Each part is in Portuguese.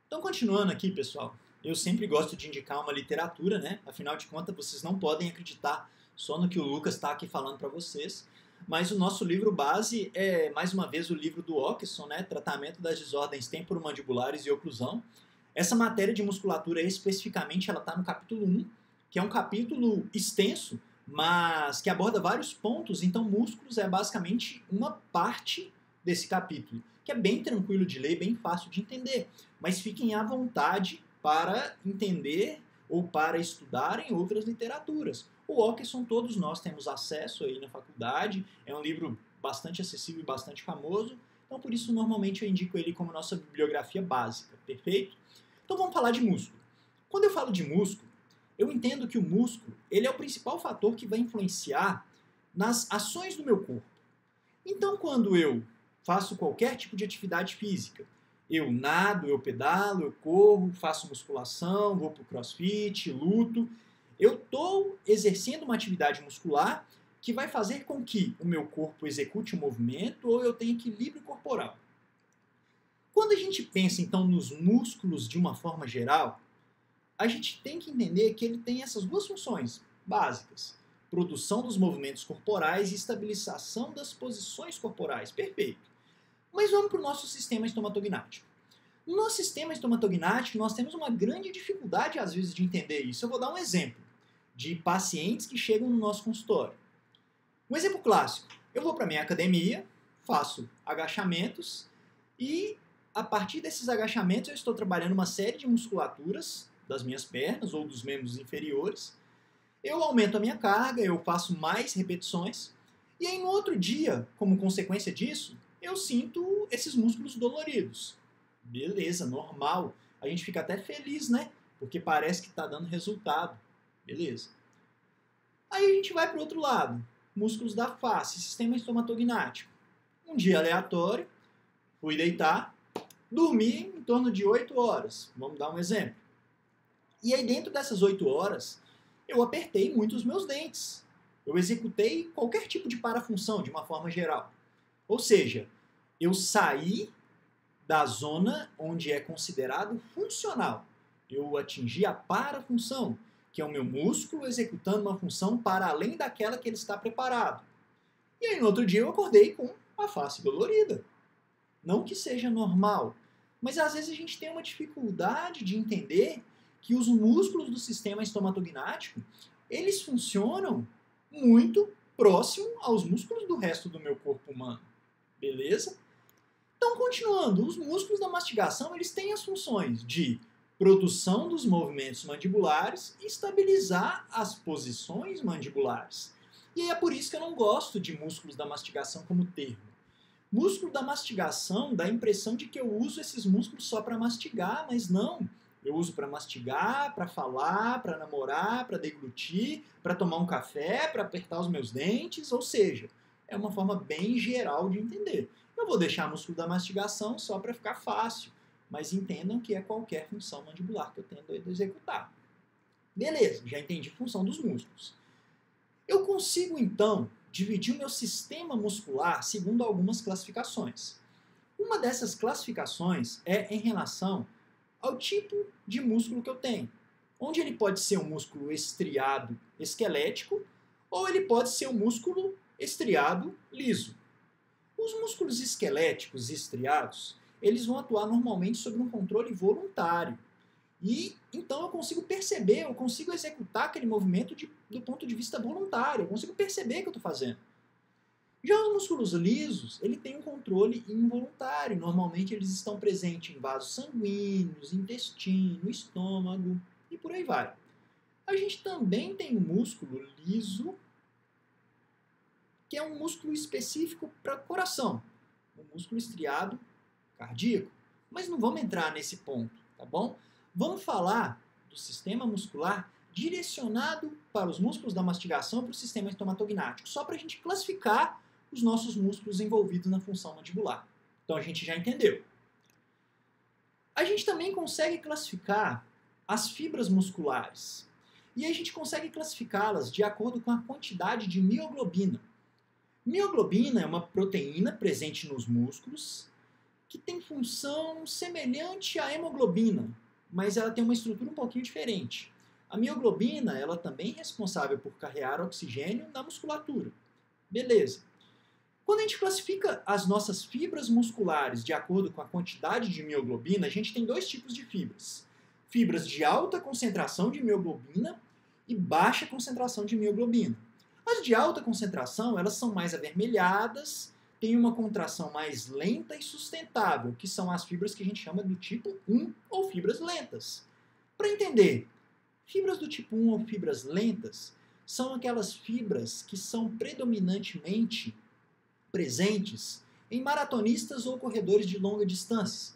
Então, continuando aqui, pessoal, eu sempre gosto de indicar uma literatura, né? Afinal de contas, vocês não podem acreditar só no que o Lucas está aqui falando para vocês. Mas o nosso livro base é, mais uma vez, o livro do Ockerson, né? Tratamento das desordens temporomandibulares e oclusão. Essa matéria de musculatura, especificamente, ela está no capítulo 1, que é um capítulo extenso, mas que aborda vários pontos. Então, músculos é basicamente uma parte desse capítulo, que é bem tranquilo de ler, bem fácil de entender. Mas fiquem à vontade para entender ou para estudarem outras literaturas. O Ockerson todos nós temos acesso aí na faculdade, é um livro bastante acessível e bastante famoso, então por isso normalmente eu indico ele como nossa bibliografia básica, perfeito? Então vamos falar de músculo. Quando eu falo de músculo, eu entendo que o músculo ele é o principal fator que vai influenciar nas ações do meu corpo. Então quando eu faço qualquer tipo de atividade física, eu nado, eu pedalo, eu corro, faço musculação, vou para o crossfit, luto. Eu estou exercendo uma atividade muscular que vai fazer com que o meu corpo execute um movimento ou eu tenha equilíbrio corporal. Quando a gente pensa, então, nos músculos de uma forma geral, a gente tem que entender que ele tem essas duas funções básicas. Produção dos movimentos corporais e estabilização das posições corporais. Perfeito. Mas vamos para o nosso sistema estomatognático. No nosso sistema estomatognático, nós temos uma grande dificuldade, às vezes, de entender isso. Eu vou dar um exemplo de pacientes que chegam no nosso consultório. Um exemplo clássico. Eu vou para a minha academia, faço agachamentos e, a partir desses agachamentos, eu estou trabalhando uma série de musculaturas das minhas pernas ou dos membros inferiores. Eu aumento a minha carga, eu faço mais repetições e aí, no outro dia, como consequência disso, eu sinto esses músculos doloridos. Beleza, normal. A gente fica até feliz, né? Porque parece que está dando resultado. Beleza. Aí a gente vai para o outro lado. Músculos da face, sistema estomatognático. Um dia aleatório, fui deitar, dormi em torno de 8 horas. Vamos dar um exemplo. E aí dentro dessas 8 horas, eu apertei muito os meus dentes. Eu executei qualquer tipo de parafunção, de uma forma geral. Ou seja, eu saí da zona onde é considerado funcional. Eu atingi a parafunção, que é o meu músculo executando uma função para além daquela que ele está preparado. E aí no outro dia eu acordei com a face dolorida. Não que seja normal, mas às vezes a gente tem uma dificuldade de entender que os músculos do sistema estomatognático, eles funcionam muito próximo aos músculos do resto do meu corpo humano. Beleza? Então, continuando, os músculos da mastigação eles têm as funções de produção dos movimentos mandibulares e estabilizar as posições mandibulares. E aí é por isso que eu não gosto de músculos da mastigação como termo. Músculo da mastigação dá a impressão de que eu uso esses músculos só para mastigar, mas não. Eu uso para mastigar, para falar, para namorar, para deglutir, para tomar um café, para apertar os meus dentes, ou seja, é uma forma bem geral de entender. Eu vou deixar músculo da mastigação só para ficar fácil, mas entendam que é qualquer função mandibular que eu tendo a executar. Beleza, já entendi a função dos músculos. Eu consigo, então, dividir o meu sistema muscular segundo algumas classificações. Uma dessas classificações é em relação ao tipo de músculo que eu tenho, onde ele pode ser um músculo estriado esquelético ou ele pode ser um músculo estriado liso. Os músculos esqueléticos e estriados, eles vão atuar normalmente sob um controle voluntário. E então eu consigo perceber, eu consigo executar aquele movimento do ponto de vista voluntário, eu consigo perceber o que eu estou fazendo. Já os músculos lisos, ele tem um controle involuntário. Normalmente eles estão presentes em vasos sanguíneos, intestino, estômago e por aí vai. A gente também tem um músculo liso, que é um músculo específico para o coração, um músculo estriado cardíaco. Mas não vamos entrar nesse ponto, tá bom? Vamos falar do sistema muscular direcionado para os músculos da mastigação para o sistema estomatognático, só para a gente classificar os nossos músculos envolvidos na função mandibular. Então a gente já entendeu. A gente também consegue classificar as fibras musculares. E a gente consegue classificá-las de acordo com a quantidade de mioglobina. Mioglobina é uma proteína presente nos músculos que tem função semelhante à hemoglobina, mas ela tem uma estrutura um pouquinho diferente. A mioglobina, ela também é responsável por carregar oxigênio na musculatura. Beleza. Quando a gente classifica as nossas fibras musculares de acordo com a quantidade de mioglobina, a gente tem dois tipos de fibras. Fibras de alta concentração de mioglobina e baixa concentração de mioglobina. As de alta concentração, elas são mais avermelhadas, têm uma contração mais lenta e sustentável, que são as fibras que a gente chama do tipo 1 ou fibras lentas. Para entender, fibras do tipo 1 ou fibras lentas são aquelas fibras que são predominantemente presentes em maratonistas ou corredores de longa distância,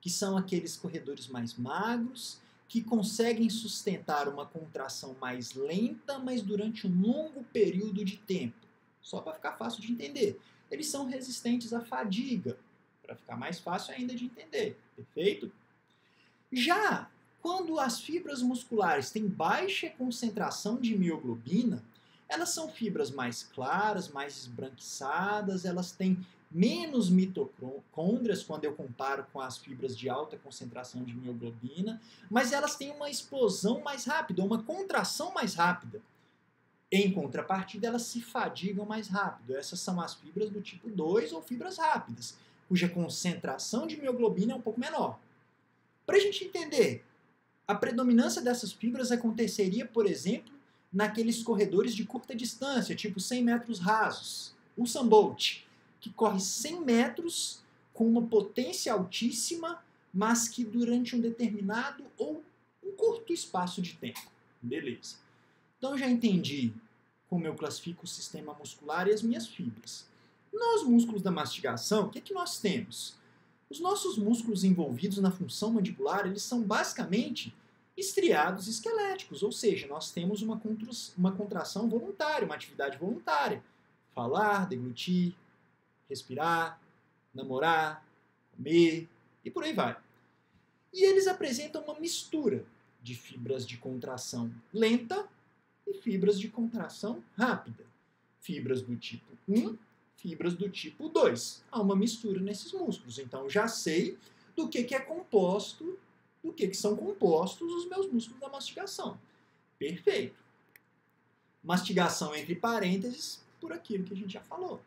que são aqueles corredores mais magros, que conseguem sustentar uma contração mais lenta, mas durante um longo período de tempo. Só para ficar fácil de entender. Eles são resistentes à fadiga, para ficar mais fácil ainda de entender. Perfeito? Já quando as fibras musculares têm baixa concentração de mioglobina, elas são fibras mais claras, mais esbranquiçadas, elas têm menos mitocôndrias quando eu comparo com as fibras de alta concentração de mioglobina, mas elas têm uma explosão mais rápida, uma contração mais rápida. Em contrapartida, elas se fadigam mais rápido. Essas são as fibras do tipo 2 ou fibras rápidas, cuja concentração de mioglobina é um pouco menor. Para a gente entender, a predominância dessas fibras aconteceria, por exemplo, naqueles corredores de curta distância, tipo 100 metros rasos. O Usain Bolt, que corre 100 metros com uma potência altíssima, mas que durante um determinado ou um curto espaço de tempo. Beleza. Então eu já entendi como eu classifico o sistema muscular e as minhas fibras. Nos músculos da mastigação, o que nós temos? Os nossos músculos envolvidos na função mandibular, eles são basicamente estriados esqueléticos, ou seja, nós temos uma contração voluntária, uma atividade voluntária. Falar, deglutir, respirar, namorar, comer e por aí vai. E eles apresentam uma mistura de fibras de contração lenta e fibras de contração rápida. Fibras do tipo 1, fibras do tipo 2. Há uma mistura nesses músculos, então já sei do que é composto, do que são compostos os meus músculos da mastigação. Perfeito. Mastigação entre parênteses, por aquilo que a gente já falou.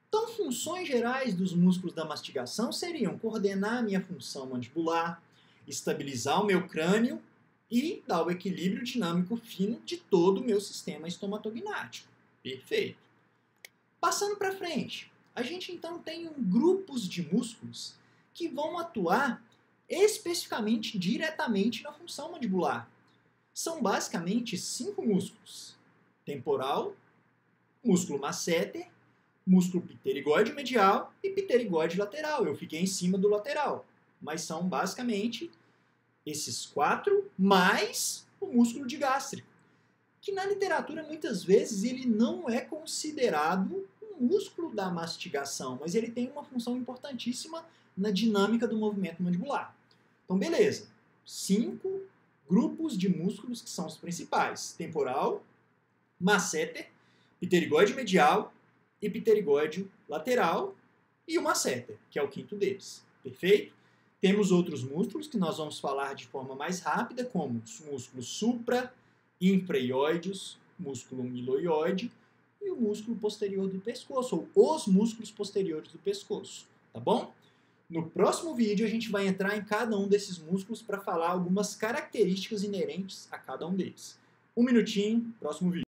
Então, funções gerais dos músculos da mastigação seriam coordenar a minha função mandibular, estabilizar o meu crânio e dar o equilíbrio dinâmico fino de todo o meu sistema estomatognático. Perfeito. Passando para frente, a gente então tem grupos de músculos que vão atuar especificamente diretamente na função mandibular. São basicamente 5 músculos: temporal, músculo masseter, músculo pterigóide medial e pterigóide lateral. Eu fiquei em cima do lateral, mas são basicamente esses 4 mais o músculo digástrico, que na literatura muitas vezes ele não é considerado um músculo da mastigação, mas ele tem uma função importantíssima na dinâmica do movimento mandibular. Então, beleza. 5 grupos de músculos que são os principais: temporal, masseter, pterigóide medial e pterigóide lateral e o masseter, que é o 5º deles. Perfeito? Temos outros músculos que nós vamos falar de forma mais rápida, como os músculos supra, infraioides, músculo miloioide e o músculo posterior do pescoço, ou os músculos posteriores do pescoço. Tá bom? No próximo vídeo a gente vai entrar em cada um desses músculos para falar algumas características inerentes a cada um deles. Um minutinho, próximo vídeo.